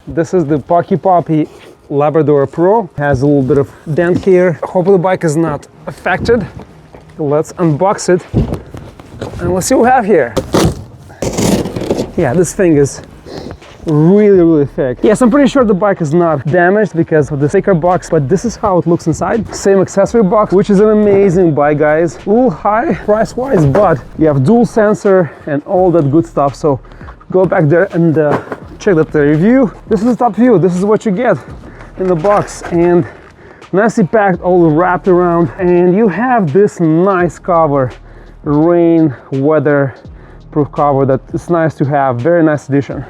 This is the Puckipuppy Labrador Pro. Has a little bit of dent here. Hopefully the bike is not affected. Let's unbox it and let's see what we have here. Yeah, this thing is really thick. Yes, I'm pretty sure the bike is not damaged because of the sticker box, but this is how it looks inside. Same accessory box, which is an amazing bike, guys. A little high price-wise, but you have dual sensor and all that good stuff. So go back there and check out the review. This is the top view. This is what you get in the box, and nicely packed, all wrapped around, and you have this nice cover, rain weather proof cover that is nice to have. Very nice addition.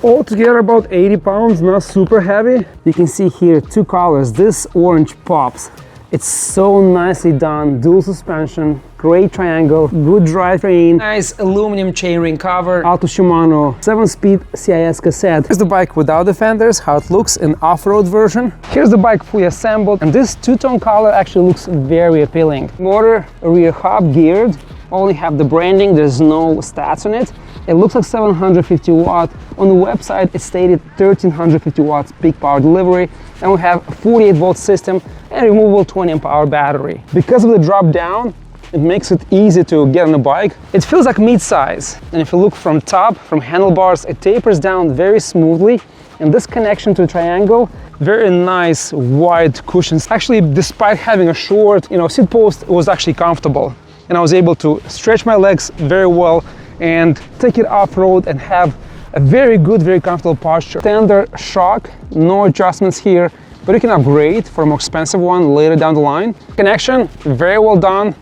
Altogether about 80 pounds, not super heavy. You can see here two colors. This orange pops. It's so nicely done. Dual suspension, great triangle, good drivetrain, nice aluminum chainring cover, Alto Shimano 7-speed CIS cassette. Here's the bike without the fenders, how it looks in off-road version. Here's the bike fully assembled, and this two-tone color actually looks very appealing. Motor, rear hub geared, only have the branding, there's no stats on it. It looks like 750 watt. On the website it stated 1350 watts peak power delivery, and we have a 48 volt system and removable 20 amp hour battery. Because of the drop down, it makes it easy to get on the bike. It feels like mid-size, and if you look from top, from handlebars, it tapers down very smoothly, and this connection to the triangle, very nice wide cushions. Actually, despite having a short seat post, it was actually comfortable, and I was able to stretch my legs very well and take it off-road and have a very good, very comfortable posture. Standard shock, no adjustments here, but you can upgrade for a more expensive one later down the line. Connection, very well done,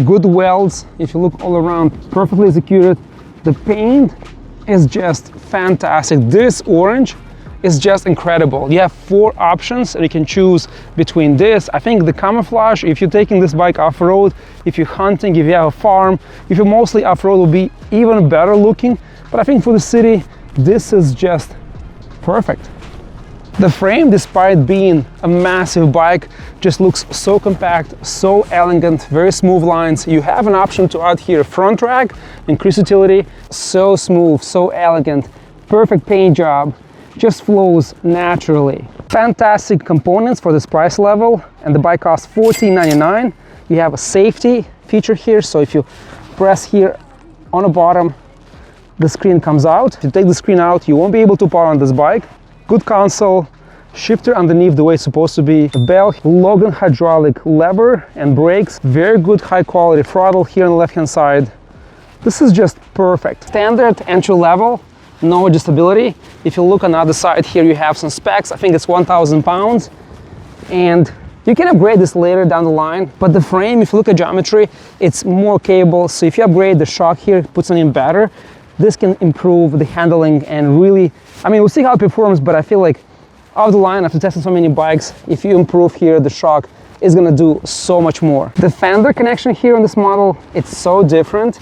good welds. If you look all around, perfectly executed. The paint is just fantastic. This orange is just incredible. You have 4 options and you can choose between this. I think the camouflage, if you're taking this bike off-road, if you're hunting, if you have a farm, if you're mostly off-road, will be even better looking. But I think for the city, this is just perfect. The frame, despite being a massive bike, just looks so compact, so elegant, very smooth lines. You have an option to add here front rack, increase utility. So smooth, so elegant, perfect paint job, just flows naturally. Fantastic components for this price level, and the bike costs $14.99. You have a safety feature here, so if you press here on the bottom, the screen comes out. If you take the screen out, you won't be able to power on this bike. Good console, shifter underneath the way it's supposed to be, the bell, Logan hydraulic lever and brakes, very good high quality throttle here on the left hand side. This is just perfect. Standard entry level, no adjustability. If you look on the other side here, you have some specs. I think it's 1,000 pounds, and you can upgrade this later down the line. But the frame, if you look at geometry, it's more capable. So if you upgrade the shock here, put something better, this can improve the handling and really, I mean, we'll see how it performs, but I feel like off the line, after testing so many bikes, if you improve here, the shock is gonna do so much more. The fender connection here on this model, it's so different.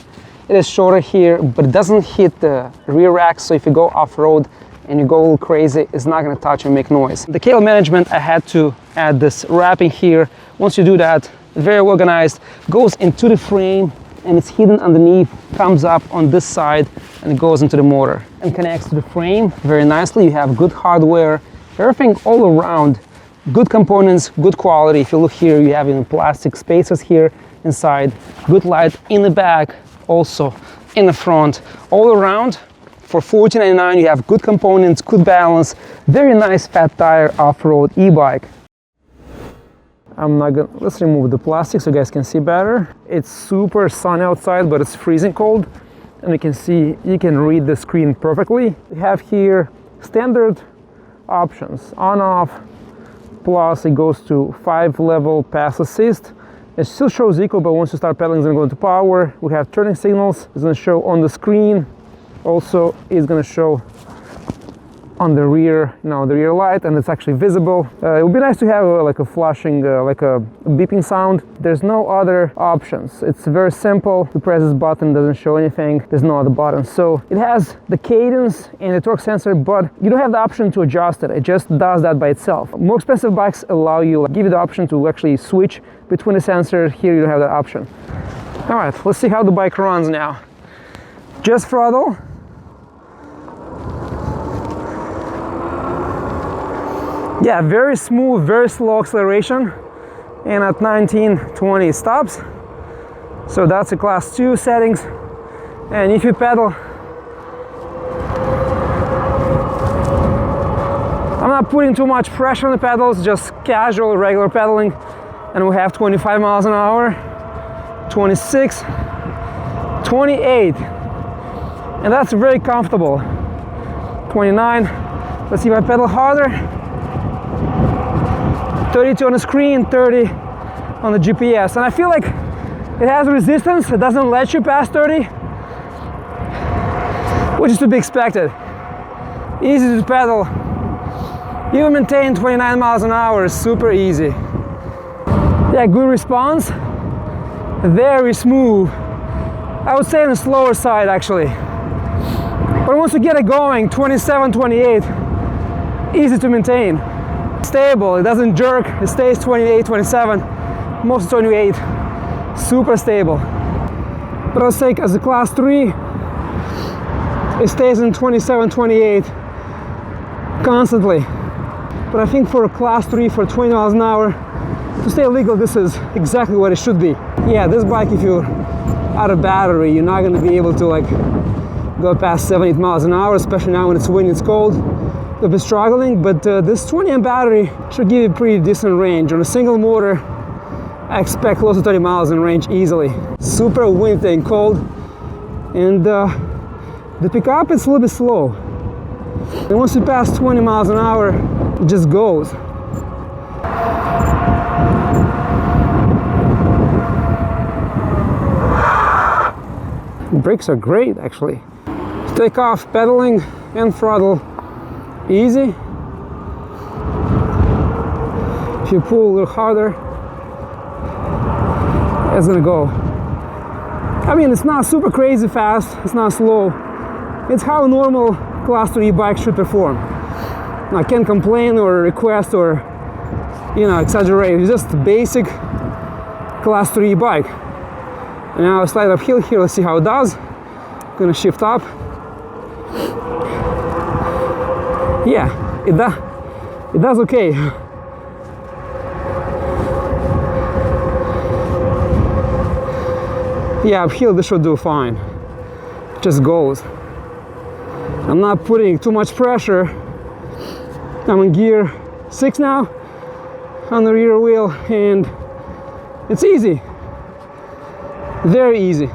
It is shorter here, but it doesn't hit the rear rack, so if you go off-road and you go a little crazy, it's not gonna touch and make noise. The cable management, I had to add this wrapping here. Once you do that, very organized, goes into the frame, and it's hidden underneath, comes up on this side, and it goes into the motor and connects to the frame very nicely. You have good hardware, everything all around, good components, good quality. If you look here, you have even plastic spaces here inside, good light in the back, also in the front. All around, for $14.99, you have good components, good balance, very nice fat tire off-road e-bike. Let's remove the plastic so you guys can see better. It's super sunny outside, but it's freezing cold. And you can see, you can read the screen perfectly. We have here standard options, on, off, plus it goes to 5-level pass assist. It still shows eco, but once you start pedaling, it's gonna go into power. We have turning signals, it's gonna show on the screen. Also, it's gonna show on the rear, the rear light, and it's actually visible. It would be nice to have like a flashing, like a beeping sound. There's no other options. It's very simple. You press this button, doesn't show anything. There's no other buttons. So it has the cadence and the torque sensor, but you don't have the option to adjust it. It just does that by itself. More expensive bikes allow you, give you the option to actually switch between the sensors. Here you don't have that option. All right, let's see how the bike runs now. Just throttle. Yeah, very smooth, very slow acceleration, and at 19-20 it stops. So that's a class 2 settings. And if you pedal, I'm not putting too much pressure on the pedals, just casual, regular pedaling, and we have 25 miles an hour, 26, 28, and that's very comfortable. 29, let's see if I pedal harder. 32 on the screen, 30 on the GPS, and I feel like it has resistance. It doesn't let you pass 30, which is to be expected. Easy to pedal. Even maintain 29 miles an hour is super easy. Yeah, good response. Very smooth. I would say on the slower side actually. But once you get it going, 27, 28, easy to maintain. Stable, it doesn't jerk, it stays 28, 27, most 28, super stable. But I'll say as a class 3, it stays in 27, 28 constantly. But I think for a class 3 for 20 miles an hour, to stay legal, this is exactly what it should be. Yeah, this bike, if you're out of battery, you're not going to be able to like go past 7-8 miles an hour, especially now when it's windy, it's cold. You'll be struggling, but this 20 amp battery should give you a pretty decent range. On a single motor, I expect close to 30 miles in range easily. Super windy and cold, and the pickup is a little bit slow. And once you pass 20 miles an hour, it just goes. The brakes are great actually. Take off pedaling and throttle. Easy. If you pull a little harder, it's gonna go. I mean, it's not super crazy fast, it's not slow. It's how a normal class 3 bike should perform. I can't complain or request or, you know, exaggerate. It's just a basic class 3 bike. And now I slide uphill here, let's see how it does. I'm gonna shift up. Yeah, it does okay. Yeah, uphill this should do fine. It just goes. I'm not putting too much pressure. I'm in gear 6 now on the rear wheel, and it's easy. Very easy.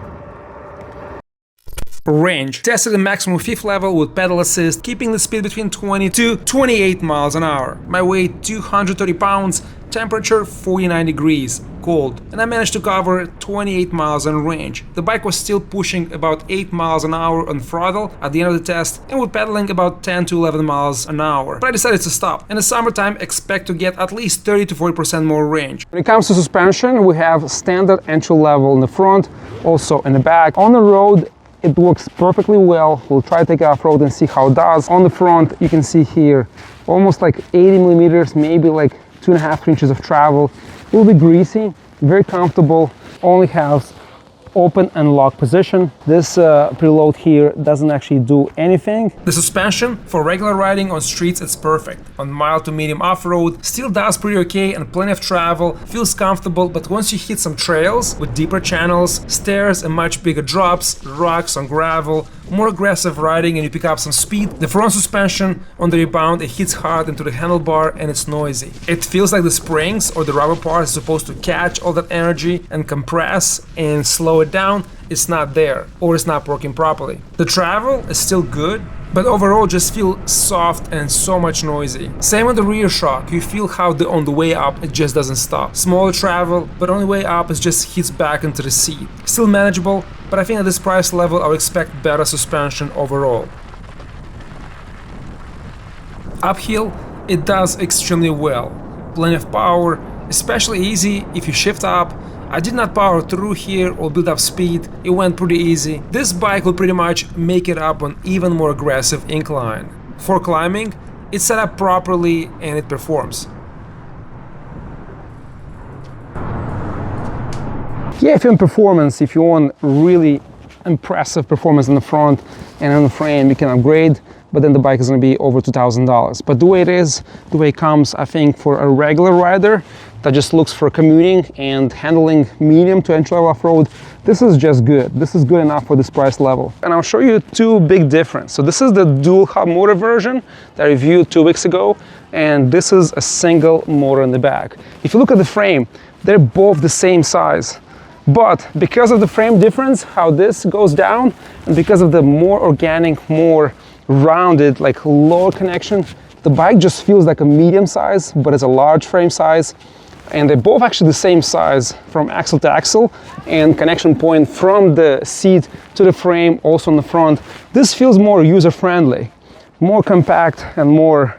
Range. Tested the maximum 5th level with pedal assist, keeping the speed between 20 to 28 miles an hour. My weight 230 pounds, temperature 49 degrees, cold, and I managed to cover 28 miles in range. The bike was still pushing about 8 miles an hour on throttle at the end of the test, and with pedaling about 10 to 11 miles an hour. But I decided to stop. In the summertime, expect to get at least 30 to 40% more range. When it comes to suspension, we have standard entry level in the front, also in the back. On the road, it works perfectly well. We'll try to take it off-road and see how it does. On the front, you can see here, almost like 80 millimeters, maybe like 2.5 inches of travel. It will be greasy, very comfortable, only has open and lock position. This preload here doesn't actually do anything. The suspension for regular riding on streets is perfect. On mild to medium off-road, still does pretty okay and plenty of travel, feels comfortable, but once you hit some trails with deeper channels, stairs and much bigger drops, rocks on gravel, more aggressive riding and you pick up some speed, the front suspension on the rebound, it hits hard into the handlebar and it's noisy. It feels like the springs or the rubber part is supposed to catch all that energy and compress and slow it down. It's not there, or it's not working properly. The travel is still good, but overall just feel soft and so much noisy. Same with the rear shock, you feel how on the way up it just doesn't stop. Smaller travel, but on the way up it just hits back into the seat. Still manageable, but I think at this price level I would expect better suspension overall. Uphill, it does extremely well. Plenty of power, especially easy if you shift up. I did not power through here or build up speed, it went pretty easy. This bike will pretty much make it up on even more aggressive incline. For climbing, it's set up properly and it performs. Yeah, if you want performance, if you want really impressive performance in the front and on the frame, you can upgrade, but then the bike is going to be over $2,000. But the way it is, the way it comes, I think for a regular rider that just looks for commuting and handling medium to entry-level off-road, this is just good. This is good enough for this price level. And I'll show you two big differences. So this is the dual hub motor version that I reviewed 2 weeks ago, and this is a single motor in the back. If you look at the frame, they're both the same size. But because of the frame difference, how this goes down, and because of the more organic, more rounded, like lower connection, the bike just feels like a medium size, but it's a large frame size. And they're both actually the same size from axle to axle, and connection point from the seat to the frame, also on the front. This feels more user-friendly, more compact and more,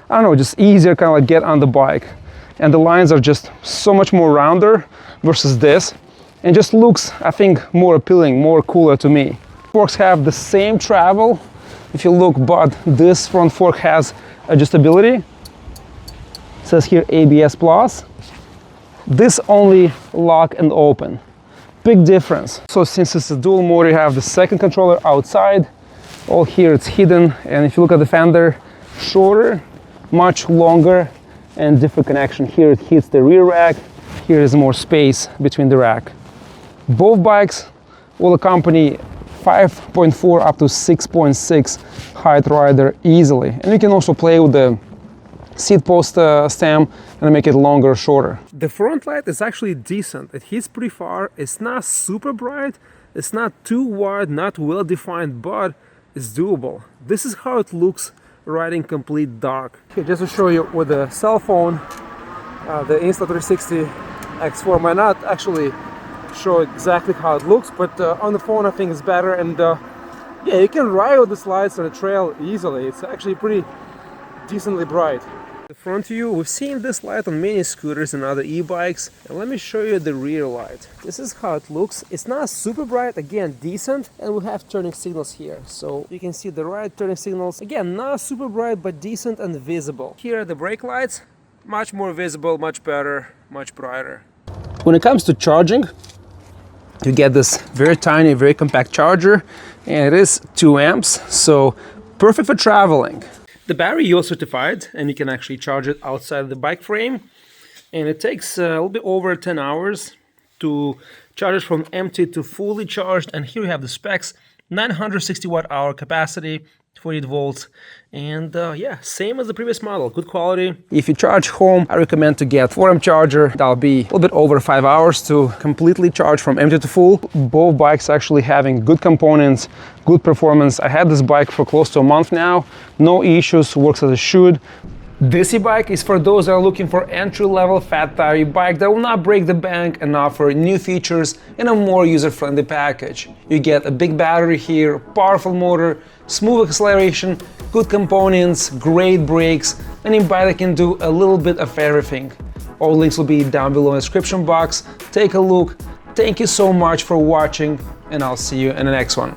I don't know, just easier kind of like get on the bike. And the lines are just so much more rounder versus this. And just looks, I think, more appealing, more cooler to me. Forks have the same travel, if you look, but this front fork has adjustability. It says here ABS Plus. This only lock and open. Big difference. So since it's a dual motor, you have the second controller outside. All here it's hidden, and if you look at the fender, shorter, much longer, and different connection. Here it hits the rear rack. Here is more space between the rack. Both bikes will accompany 5.4 up to 6.6 height rider easily. And you can also play with the seat post stem and make it longer or shorter. The front light is actually decent. It hits pretty far. It's not super bright. It's not too wide, not well defined, but it's doable. This is how it looks riding complete dark. Okay, just to show you with the cell phone, the Insta360 X4 might not actually show exactly how it looks, but on the phone I think it's better. And yeah, you can ride with the lights on the trail easily. It's actually pretty decently bright. The front view, we've seen this light on many scooters and other e-bikes, and let me show you the rear light. This is how it looks. It's not super bright, again decent, and we have turning signals here, so you can see the right turning signals. Again, not super bright, but decent and visible. Here are the brake lights, much more visible, much better, much brighter. When it comes to charging, you get this very tiny, very compact charger, and it is 2 amps, so perfect for traveling. The battery UL certified, and you can actually charge it outside the bike frame, and it takes a little bit over 10 hours to charge it from empty to fully charged. And here we have the specs: 960 watt-hour capacity, 48 volts, and yeah, same as the previous model, good quality. If you charge home, I recommend to get 4-amp charger. That'll be a little bit over 5 hours to completely charge from empty to full. Both bikes actually having good components, good performance. I had this bike for close to a month now, no issues, works as it should. This e-bike is for those that are looking for entry-level fat tire e-bike that will not break the bank and offer new features in a more user-friendly package. You get a big battery here, powerful motor, smooth acceleration, good components, great brakes, an e-bike that can do a little bit of everything. All links will be down below in the description box. Take a look. Thank you so much for watching, and I'll see you in the next one.